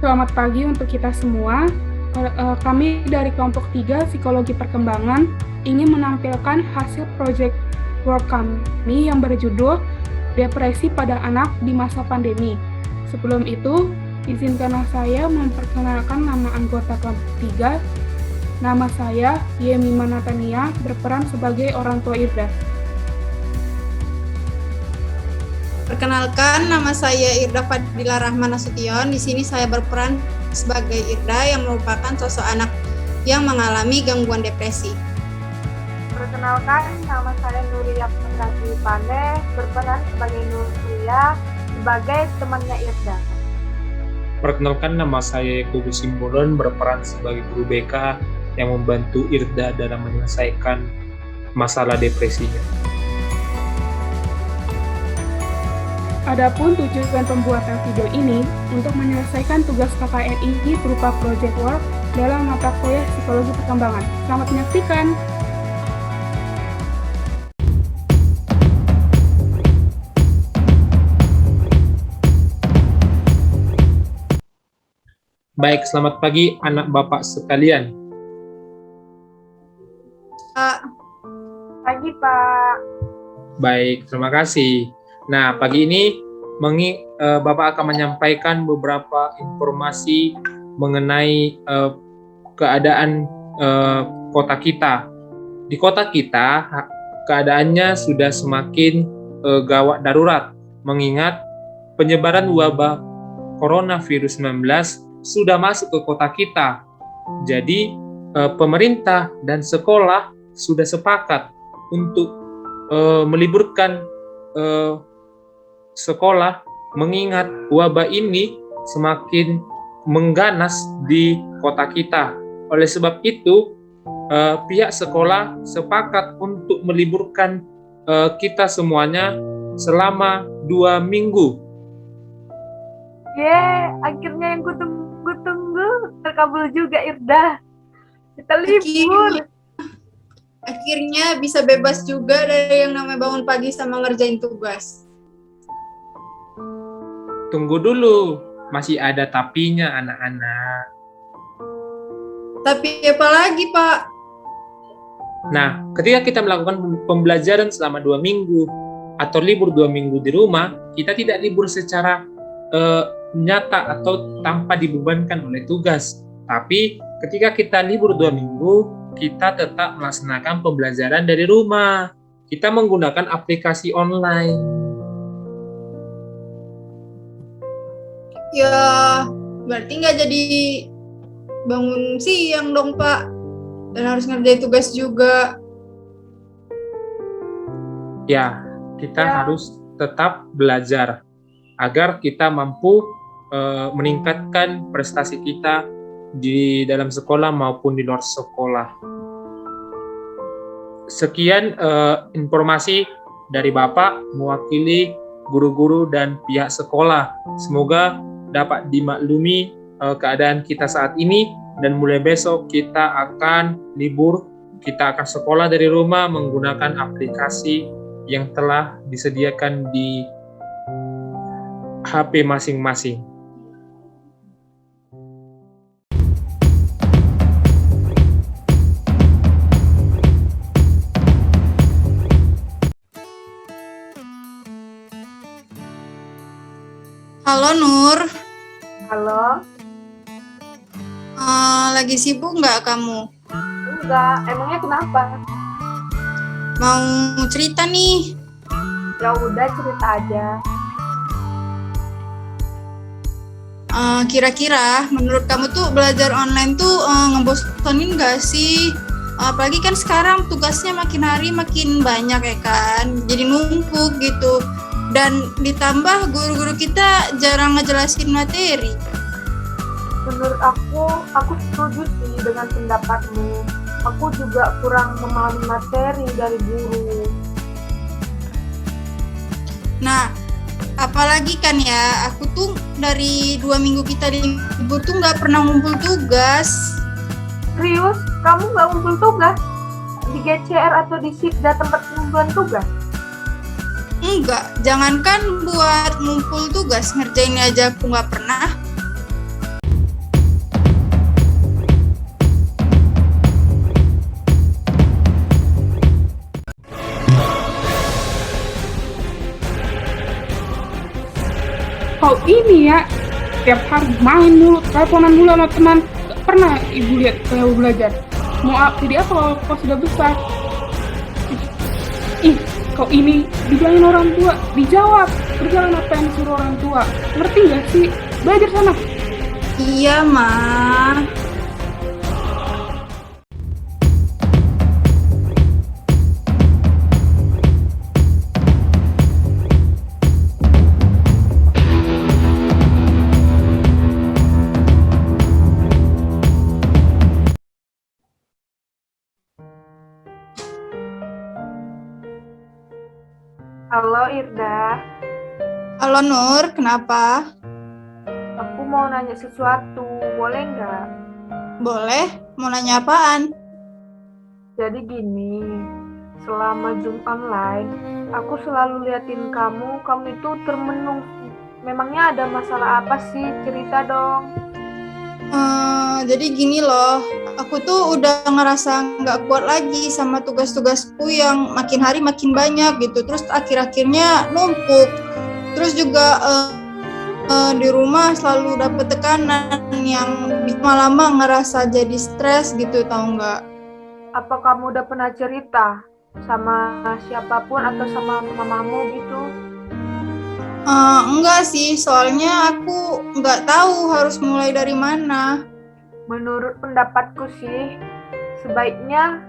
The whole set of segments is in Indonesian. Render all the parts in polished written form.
selamat pagi untuk kita semua. Kami dari kelompok 3 Psikologi Perkembangan ingin menampilkan hasil project work kami yang berjudul Depresi pada Anak di Masa Pandemi. Sebelum itu, izinkanlah saya memperkenalkan nama anggota kelompok 3. Nama saya Yemima Natania, berperan sebagai orang tua Irda. Perkenalkan, nama saya Irda Fadila Rahman Nasution. Di sini saya berperan sebagai Irda yang merupakan sosok anak yang mengalami gangguan depresi. Perkenalkan, nama saya Nuria Pengrati Pane, berperan sebagai Nuria sebagai temannya Irda. Perkenalkan, nama saya Eko Simbolon, berperan sebagai guru BK yang membantu Irda dalam menyelesaikan masalah depresinya. Adapun tujuan pembuatan video ini untuk menyelesaikan tugas KKNI berupa project work dalam mata kuliah Psikologi Perkembangan. Selamat menyaksikan! Baik, selamat pagi anak bapak sekalian. Pagi, Pak. Baik, terima kasih. Nah, pagi ini Bapak akan menyampaikan beberapa informasi mengenai keadaan kota kita. Di kota kita, keadaannya sudah semakin gawat darurat, mengingat penyebaran wabah coronavirus 19 sudah masuk ke kota kita. Jadi, pemerintah dan sekolah sudah sepakat untuk meliburkan sekolah, mengingat wabah ini semakin mengganas di kota kita. Oleh sebab itu, pihak sekolah sepakat untuk meliburkan kita semuanya selama 2 minggu. Akhirnya yang tunggu-tunggu terkabul juga, Irda. Kita libur. Akhirnya bisa bebas juga dari yang namanya bangun pagi sama ngerjain tugas. Tunggu dulu, masih ada tapinya anak-anak. Tapi apa lagi, Pak? Nah, ketika kita melakukan pembelajaran selama 2 minggu atau libur 2 minggu di rumah, kita tidak libur secara nyata atau tanpa dibebankan oleh tugas. Tapi ketika kita libur 2 minggu, kita tetap melaksanakan pembelajaran dari rumah. Kita menggunakan aplikasi online. Ya, berarti nggak jadi bangun siang dong, Pak. Dan harus ngerjain tugas juga. Ya, kita harus tetap belajar agar kita mampu meningkatkan prestasi kita di dalam sekolah maupun di luar sekolah. Sekian informasi dari Bapak mewakili guru-guru dan pihak sekolah. Semoga dapat dimaklumi keadaan kita saat ini, dan mulai besok kita akan libur, kita akan sekolah dari rumah menggunakan aplikasi yang telah disediakan di HP masing-masing. Halo, Nur. Halo? Lagi sibuk nggak kamu? Enggak, emangnya kenapa? Mau cerita nih. Ya udah, cerita aja. Kira-kira menurut kamu tuh belajar online tuh ngebosenin nggak sih? Apalagi kan sekarang tugasnya makin hari makin banyak ya kan, jadi numpuk gitu. Dan ditambah guru-guru kita jarang ngejelasin materi. Menurut aku setuju sih dengan pendapatmu. Aku juga kurang memahami materi dari guru. Nah, apalagi kan ya, aku tuh dari 2 minggu kita libur tuh nggak pernah ngumpul tugas. Serius? Kamu nggak ngumpul tugas? Di GCR atau di SIPDA tempat pengumpulan tugas? Enggak, jangankan buat ngumpul tugas, ngerjainnya aja aku nggak pernah. kau ini ya tiap hari main mulu, teleponan mulu sama teman. Gak pernah ibu lihat kau belajar. Jadi apa kalau kau sudah besar? Ih, kau ini dibilangin orang tua, dijawab. Berjalan apa yang disuruh orang tua. Ngerti gak sih? Belajar sana. Iya, Ma. Halo Irda, Halo Nur, kenapa? aku mau nanya sesuatu, boleh nggak? Boleh? Mau nanya apaan? Jadi gini, selama Zoom online, aku selalu liatin kamu itu termenung. Memangnya ada masalah apa sih? Cerita dong. Jadi gini loh, aku tuh udah ngerasa nggak kuat lagi sama tugas-tugasku yang makin hari makin banyak gitu. Terus akhir-akhirnya numpuk. Terus juga di rumah selalu dapet tekanan yang lama-lama ngerasa jadi stres gitu, tau nggak? Apa kamu udah pernah cerita sama siapapun atau sama mamamu gitu? Enggak sih, soalnya aku nggak tahu harus mulai dari mana. Menurut pendapatku sih, sebaiknya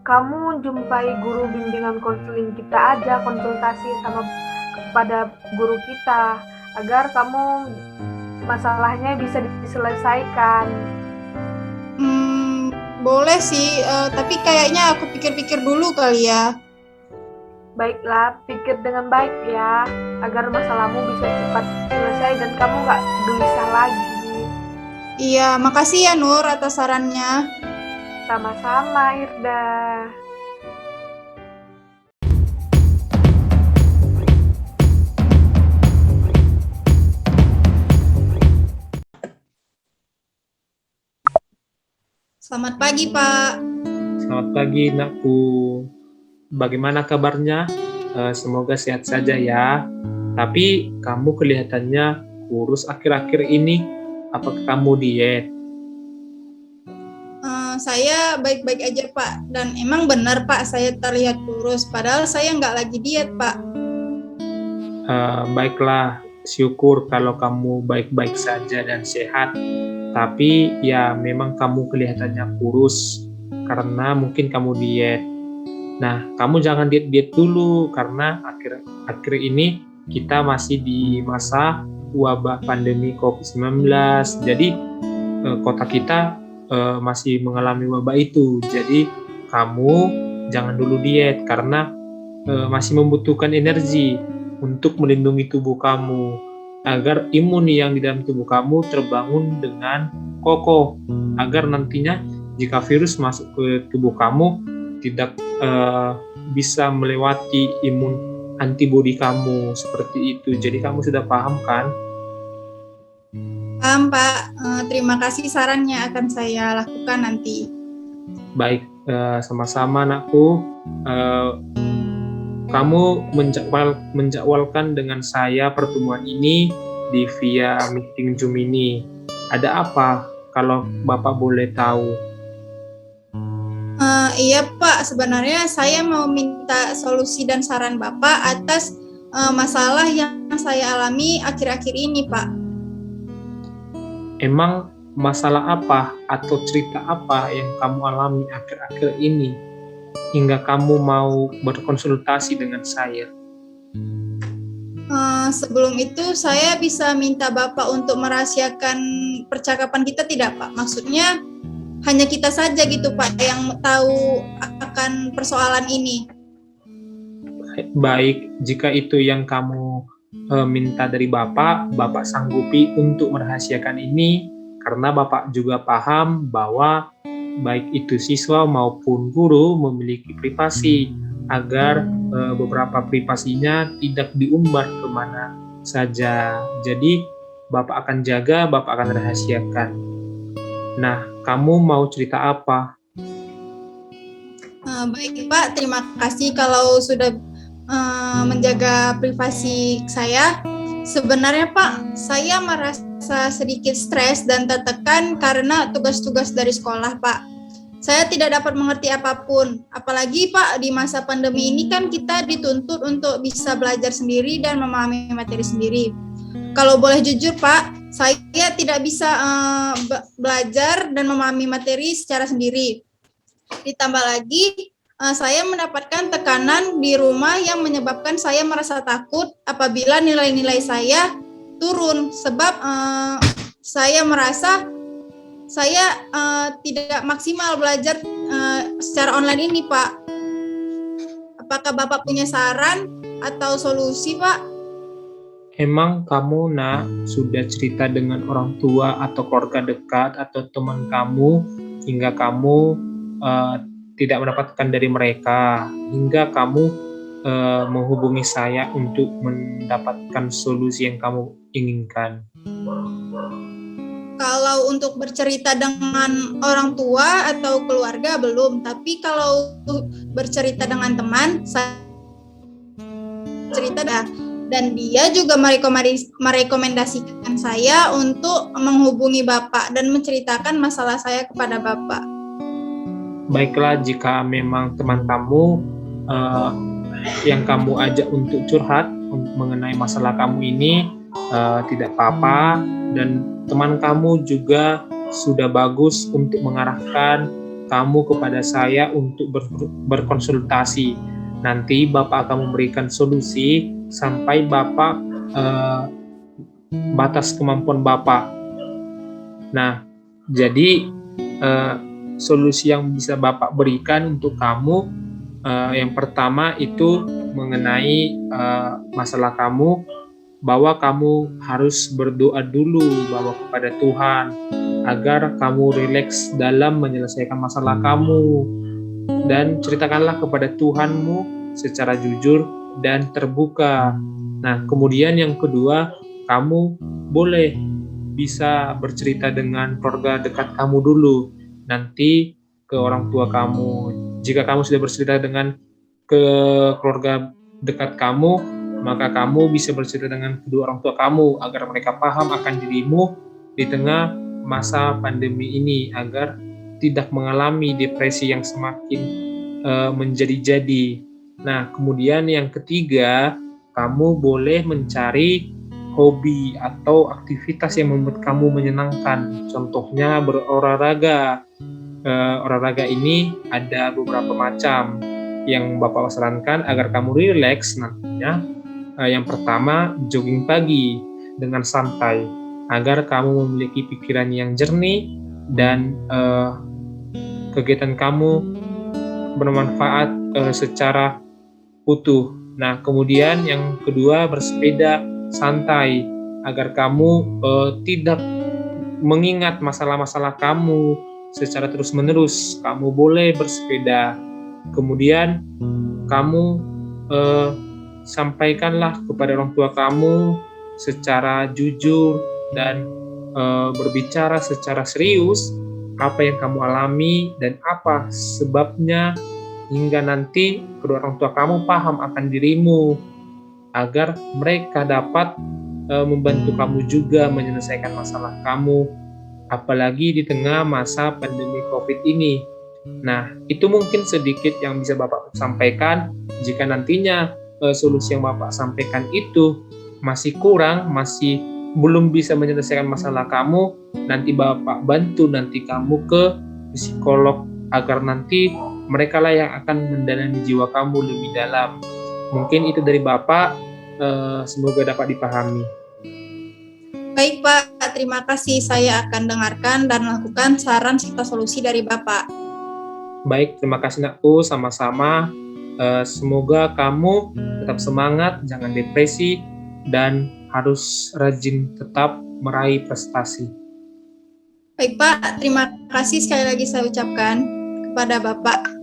kamu jumpai guru bimbingan konseling kita aja, konsultasi kepada guru kita, agar kamu masalahnya bisa diselesaikan. Boleh sih, tapi kayaknya aku pikir-pikir dulu kali ya. Baiklah, pikir dengan baik ya, agar masalahmu bisa cepat selesai dan kamu gak gelisah lagi. Iya, makasih ya Nur atas sarannya. Sama-sama Irda. Selamat pagi, Pak. Selamat pagi, Nakku. Bagaimana kabarnya? Semoga sehat saja ya. Tapi kamu kelihatannya kurus akhir-akhir ini. Apakah kamu diet? Saya baik-baik aja, Pak. Dan emang benar, Pak, saya terlihat kurus. Padahal saya nggak lagi diet, Pak. Baiklah, syukur kalau kamu baik-baik saja dan sehat. Tapi ya memang kamu kelihatannya kurus karena mungkin kamu diet. Nah, kamu jangan diet-diet dulu karena akhir ini kita masih di masa wabah pandemi COVID-19. Jadi kota kita masih mengalami wabah itu. Jadi kamu jangan dulu diet karena masih membutuhkan energi untuk melindungi tubuh kamu agar imun yang di dalam tubuh kamu terbangun dengan kokoh, agar nantinya jika virus masuk ke tubuh kamu tidak bisa melewati imun antibodi kamu seperti itu. Jadi kamu sudah paham kan? Paham, Pak. Terima kasih sarannya, akan saya lakukan nanti. Baik, sama-sama Anakku. Kamu menjadwalkan dengan saya pertemuan ini di via meeting Zoom ini. Ada apa kalau Bapak boleh tahu? Iya, Pak. Sebenarnya saya mau minta solusi dan saran Bapak atas masalah yang saya alami akhir-akhir ini, Pak. Emang masalah apa atau cerita apa yang kamu alami akhir-akhir ini hingga kamu mau berkonsultasi dengan saya? Sebelum itu saya bisa minta Bapak untuk merahasiakan percakapan kita tidak, Pak? Maksudnya hanya kita saja gitu, Pak, yang tahu akan persoalan ini. Baik, jika itu yang kamu minta dari Bapak sanggupi untuk merahasiakan ini karena Bapak juga paham bahwa baik itu siswa maupun guru memiliki privasi agar beberapa privasinya tidak diumbar kemana saja. Jadi Bapak akan jaga, Bapak akan rahasiakan. Nah, kamu mau cerita apa? Baik, Pak, terima kasih kalau sudah menjaga privasi saya. Sebenarnya Pak, saya merasa sedikit stres dan tertekan karena tugas-tugas dari sekolah Pak. Saya tidak dapat mengerti apapun, apalagi Pak di masa pandemi ini kan kita dituntut untuk bisa belajar sendiri dan memahami materi sendiri. Kalau boleh jujur Pak, saya tidak bisa belajar dan memahami materi secara sendiri. Ditambah lagi, saya mendapatkan tekanan di rumah yang menyebabkan saya merasa takut apabila nilai-nilai saya turun, sebab saya merasa saya tidak maksimal belajar secara online ini, Pak. Apakah Bapak punya saran atau solusi, Pak? Emang kamu sudah cerita dengan orang tua atau keluarga dekat atau teman kamu hingga kamu tidak mendapatkan dari mereka, hingga kamu menghubungi saya untuk mendapatkan solusi yang kamu inginkan? Kalau untuk bercerita dengan orang tua atau keluarga belum, tapi kalau bercerita dengan teman, saya cerita dan dia juga merekomendasikan saya untuk menghubungi Bapak dan menceritakan masalah saya kepada Bapak. Baiklah, jika memang teman kamu yang kamu ajak untuk curhat mengenai masalah kamu ini tidak apa-apa, dan teman kamu juga sudah bagus untuk mengarahkan kamu kepada saya untuk berkonsultasi. Nanti Bapak akan memberikan solusi sampai Bapak batas kemampuan Bapak. Nah, jadi solusi yang bisa Bapak berikan untuk kamu, yang pertama itu mengenai masalah kamu, bahwa kamu harus berdoa dulu bahwa kepada Tuhan agar kamu rileks dalam menyelesaikan masalah kamu, dan ceritakanlah kepada Tuhanmu secara jujur dan terbuka. Nah, kemudian yang kedua, kamu boleh bisa bercerita dengan keluarga dekat kamu dulu, nanti ke orang tua kamu. Jika kamu sudah bercerita dengan ke keluarga dekat kamu, maka kamu bisa bercerita dengan kedua orang tua kamu agar mereka paham akan dirimu di tengah masa pandemi ini, agar tidak mengalami depresi yang semakin menjadi-jadi. Nah, kemudian yang ketiga, kamu boleh mencari hobi atau aktivitas yang membuat kamu menyenangkan. Contohnya berolahraga. Olahraga ini ada beberapa macam yang Bapak sarankan agar kamu rileks nantinya. Yang pertama, jogging pagi dengan santai agar kamu memiliki pikiran yang jernih dan kegiatan kamu bermanfaat secara utuh. Nah, kemudian yang kedua, bersepeda santai agar kamu tidak mengingat masalah-masalah kamu secara terus-menerus. Kamu boleh bersepeda. Kemudian kamu sampaikanlah kepada orang tua kamu secara jujur dan berbicara secara serius apa yang kamu alami dan apa sebabnya, hingga nanti kedua orang tua kamu paham akan dirimu agar mereka dapat membantu kamu juga menyelesaikan masalah kamu, apalagi di tengah masa pandemi COVID ini. Nah, itu mungkin sedikit yang bisa Bapak sampaikan. Jika nantinya solusi yang Bapak sampaikan itu masih kurang, masih belum bisa menyelesaikan masalah kamu, nanti Bapak bantu nanti kamu ke psikolog agar nanti mereka lah yang akan mendalami jiwa kamu lebih dalam. Mungkin itu dari Bapak, semoga dapat dipahami. Baik Pak, terima kasih. Saya akan dengarkan dan lakukan saran serta solusi dari Bapak. Baik, terima kasih Nakku, sama-sama. Semoga kamu tetap semangat, jangan depresi, dan harus rajin tetap meraih prestasi. Baik Pak, terima kasih sekali lagi saya ucapkan kepada Bapak.